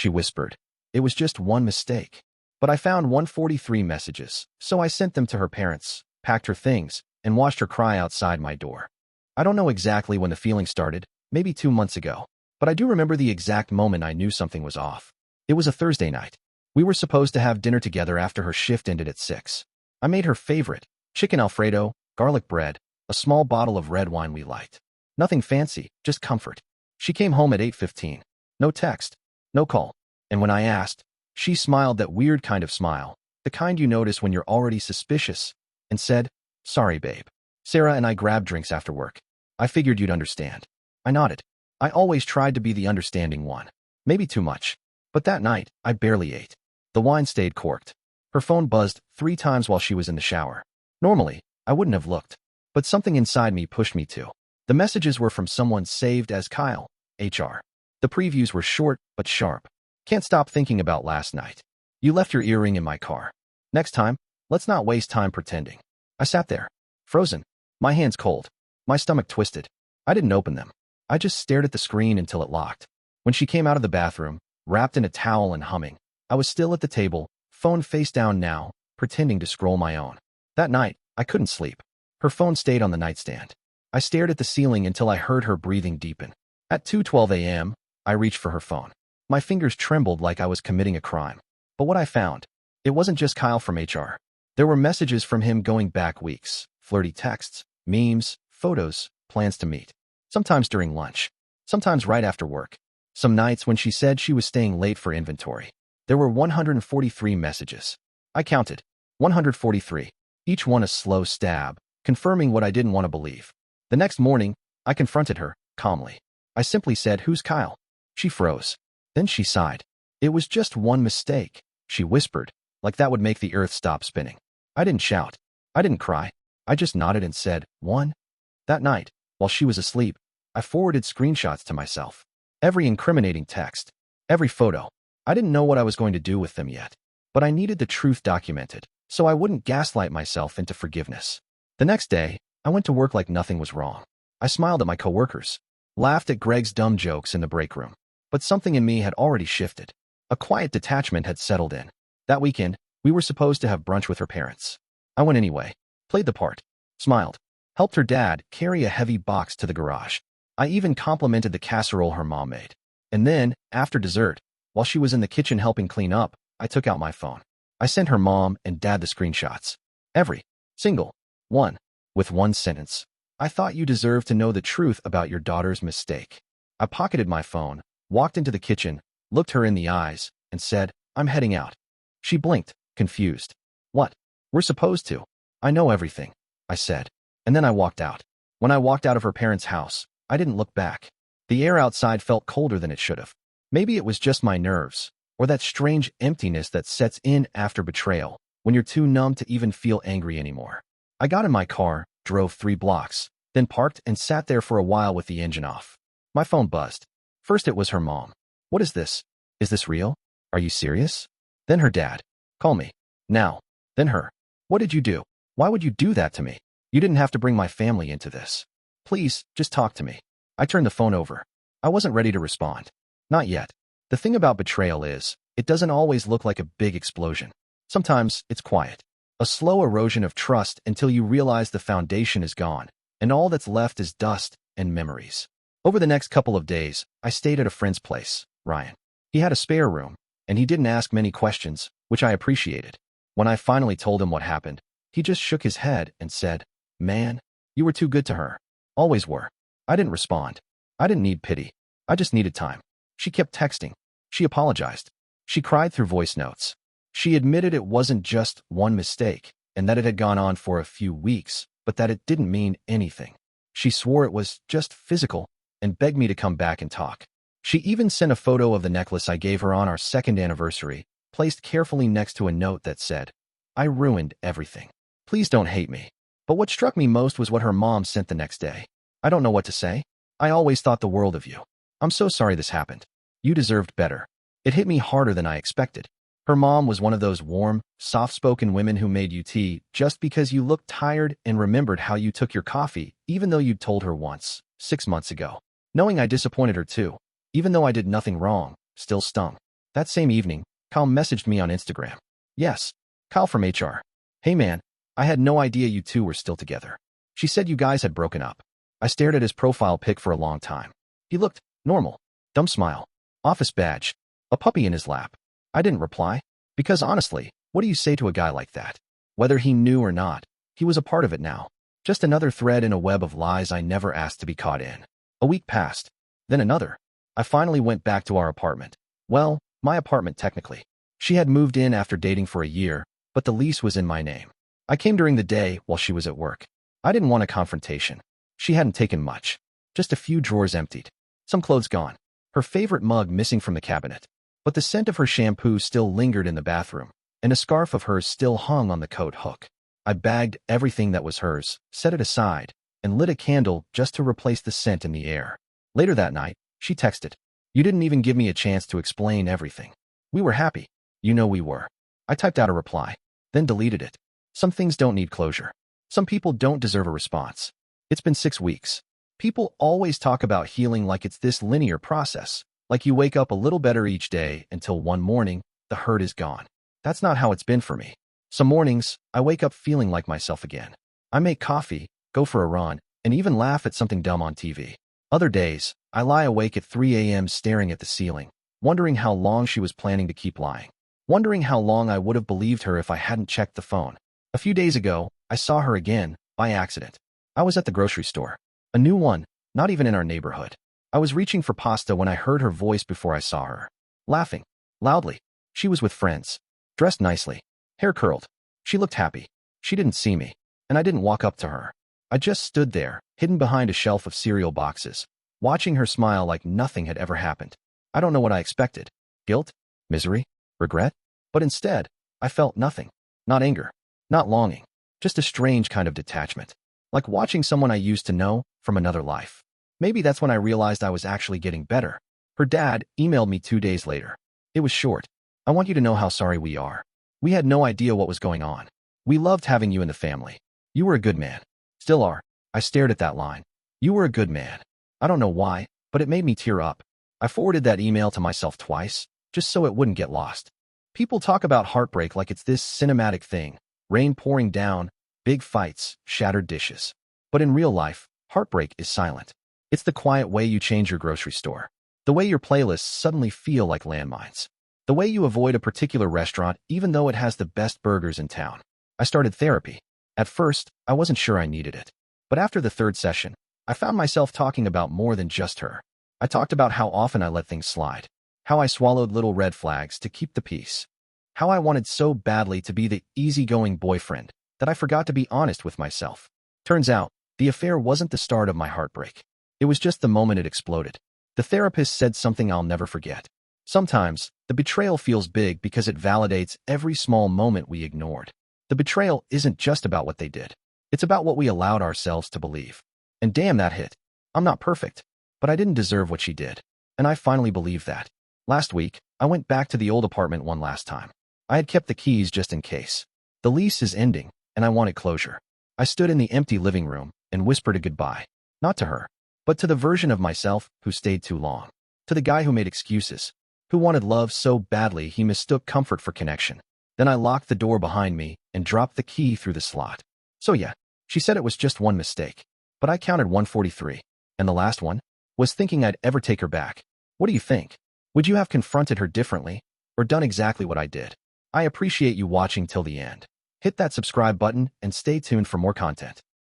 she whispered. It was just one mistake. But I found 143 messages, so I sent them to her parents, packed her things, and watched her cry outside my door. I don't know exactly when the feeling started, maybe 2 months ago, but I do remember the exact moment I knew something was off. It was a Thursday night. We were supposed to have dinner together after her shift ended at 6. I made her favorite, chicken Alfredo, garlic bread, a small bottle of red wine we liked. Nothing fancy, just comfort. She came home at 8:15. No text, no call. And when I asked, she smiled that weird kind of smile, the kind you notice when you're already suspicious, and said, "Sorry, babe. Sarah and I grabbed drinks after work. I figured you'd understand." I nodded. I always tried to be the understanding one. Maybe too much. But that night, I barely ate. The wine stayed corked. Her phone buzzed 3 times while she was in the shower. Normally, I wouldn't have looked. But something inside me pushed me to. The messages were from someone saved as Kyle, HR. The previews were short but sharp. Can't stop thinking about last night. You left your earring in my car. Next time, let's not waste time pretending. I sat there, frozen, my hands cold, my stomach twisted. I didn't open them. I just stared at the screen until it locked. When she came out of the bathroom, wrapped in a towel and humming, I was still at the table, phone face down now, pretending to scroll my own. That night, I couldn't sleep. Her phone stayed on the nightstand. I stared at the ceiling until I heard her breathing deepen. At 2:12 a.m., I reached for her phone. My fingers trembled like I was committing a crime. But what I found, it wasn't just Kyle from HR. There were messages from him going back weeks, flirty texts, memes, photos, plans to meet. Sometimes during lunch, sometimes right after work. Some nights when she said she was staying late for inventory. There were 143 messages. I counted. 143. Each one a slow stab, confirming what I didn't want to believe. The next morning, I confronted her, calmly. I simply said, "Who's Kyle?" She froze. Then she sighed. "It was just one mistake," she whispered, like that would make the earth stop spinning. I didn't shout. I didn't cry. I just nodded and said, "One." That night, while she was asleep, I forwarded screenshots to myself. Every incriminating text. Every photo. I didn't know what I was going to do with them yet. But I needed the truth documented, so I wouldn't gaslight myself into forgiveness. The next day, I went to work like nothing was wrong. I smiled at my coworkers, laughed at Greg's dumb jokes in the break room. But something in me had already shifted. A quiet detachment had settled in. That weekend, we were supposed to have brunch with her parents. I went anyway, played the part, smiled, helped her dad carry a heavy box to the garage. I even complimented the casserole her mom made. And then, after dessert, while she was in the kitchen helping clean up, I took out my phone. I sent her mom and dad the screenshots. Every single one, with one sentence. "I thought you deserved to know the truth about your daughter's mistake." I pocketed my phone, walked into the kitchen, looked her in the eyes, and said, "I'm heading out." She blinked, confused. "What? We're supposed to." "I know everything," I said. And then I walked out. When I walked out of her parents' house, I didn't look back. The air outside felt colder than it should have. Maybe it was just my nerves, or that strange emptiness that sets in after betrayal, when you're too numb to even feel angry anymore. I got in my car, drove 3 blocks, then parked and sat there for a while with the engine off. My phone buzzed. First it was her mom. "What is this? Is this real? Are you serious?" Then her dad. "Call me. Now." Then her. "What did you do? Why would you do that to me? You didn't have to bring my family into this. Please, just talk to me." I turned the phone over. I wasn't ready to respond. Not yet. The thing about betrayal is, it doesn't always look like a big explosion. Sometimes it's quiet. A slow erosion of trust until you realize the foundation is gone, and all that's left is dust and memories. Over the next couple of days, I stayed at a friend's place, Ryan. He had a spare room, and he didn't ask many questions, which I appreciated. When I finally told him what happened, he just shook his head and said, "Man, you were too good to her. Always were." I didn't respond. I didn't need pity. I just needed time. She kept texting. She apologized. She cried through voice notes. She admitted it wasn't just one mistake, and that it had gone on for a few weeks, but that it didn't mean anything. She swore it was just physical, and begged me to come back and talk. She even sent a photo of the necklace I gave her on our 2nd anniversary, placed carefully next to a note that said, "I ruined everything. Please don't hate me." But what struck me most was what her mom sent the next day. "I don't know what to say. I always thought the world of you. I'm so sorry this happened. You deserved better." It hit me harder than I expected. Her mom was one of those warm, soft-spoken women who made you tea just because you looked tired and remembered how you took your coffee, even though you'd told her once, 6 months ago. Knowing I disappointed her too, even though I did nothing wrong, still stung. That same evening, Kyle messaged me on Instagram. Yes, Kyle from HR. Hey man, I had no idea you two were still together. She said you guys had broken up. I stared at his profile pic for a long time. He looked normal. Dumb smile. Office badge. A puppy in his lap. I didn't reply. Because honestly, what do you say to a guy like that? Whether he knew or not, he was a part of it now. Just another thread in a web of lies I never asked to be caught in. A week passed. Then another. I finally went back to our apartment. Well, my apartment technically. She had moved in after dating for a year, but the lease was in my name. I came during the day while she was at work. I didn't want a confrontation. She hadn't taken much. Just a few drawers emptied. Some clothes gone. Her favorite mug missing from the cabinet. But the scent of her shampoo still lingered in the bathroom, and a scarf of hers still hung on the coat hook. I bagged everything that was hers, set it aside, and lit a candle just to replace the scent in the air. Later that night, she texted. You didn't even give me a chance to explain everything. We were happy. You know we were. I typed out a reply, then deleted it. Some things don't need closure. Some people don't deserve a response. It's been 6 weeks. People always talk about healing like it's this linear process, like you wake up a little better each day until one morning, the hurt is gone. That's not how it's been for me. Some mornings, I wake up feeling like myself again. I make coffee, go for a run, and even laugh at something dumb on TV. Other days, I lie awake at 3 a.m. staring at the ceiling, wondering how long she was planning to keep lying. Wondering how long I would have believed her if I hadn't checked the phone. A few days ago, I saw her again, by accident. I was at the grocery store. A new one, not even in our neighborhood. I was reaching for pasta when I heard her voice before I saw her. Laughing. Loudly. She was with friends. Dressed nicely. Hair curled. She looked happy. She didn't see me. And I didn't walk up to her. I just stood there, hidden behind a shelf of cereal boxes, watching her smile like nothing had ever happened. I don't know what I expected. Guilt? Misery? Regret? But instead, I felt nothing. Not anger. Not longing. Just a strange kind of detachment. Like watching someone I used to know from another life. Maybe that's when I realized I was actually getting better. Her dad emailed me 2 days later. It was short. I want you to know how sorry we are. We had no idea what was going on. We loved having you in the family. You were a good man. Still are. I stared at that line. You were a good man. I don't know why, but it made me tear up. I forwarded that email to myself twice, just so it wouldn't get lost. People talk about heartbreak like it's this cinematic thing. Rain pouring down, big fights, shattered dishes. But in real life, heartbreak is silent. It's the quiet way you change your grocery store. The way your playlists suddenly feel like landmines. The way you avoid a particular restaurant even though it has the best burgers in town. I started therapy. At first, I wasn't sure I needed it. But after the 3rd session, I found myself talking about more than just her. I talked about how often I let things slide. How I swallowed little red flags to keep the peace. How I wanted so badly to be the easygoing boyfriend that I forgot to be honest with myself. Turns out, the affair wasn't the start of my heartbreak. It was just the moment it exploded. The therapist said something I'll never forget. Sometimes, the betrayal feels big because it validates every small moment we ignored. The betrayal isn't just about what they did. It's about what we allowed ourselves to believe. And damn, that hit. I'm not perfect, but I didn't deserve what she did. And I finally believed that. Last week, I went back to the old apartment one last time. I had kept the keys just in case. The lease is ending, and I wanted closure. I stood in the empty living room and whispered a goodbye. Not to her, but to the version of myself who stayed too long. To the guy who made excuses. Who wanted love so badly he mistook comfort for connection. Then I locked the door behind me and dropped the key through the slot. So yeah, she said it was just one mistake. But I counted 143. And the last one was thinking I'd ever take her back. What do you think? Would you have confronted her differently or done exactly what I did? I appreciate you watching till the end. Hit that subscribe button and stay tuned for more content.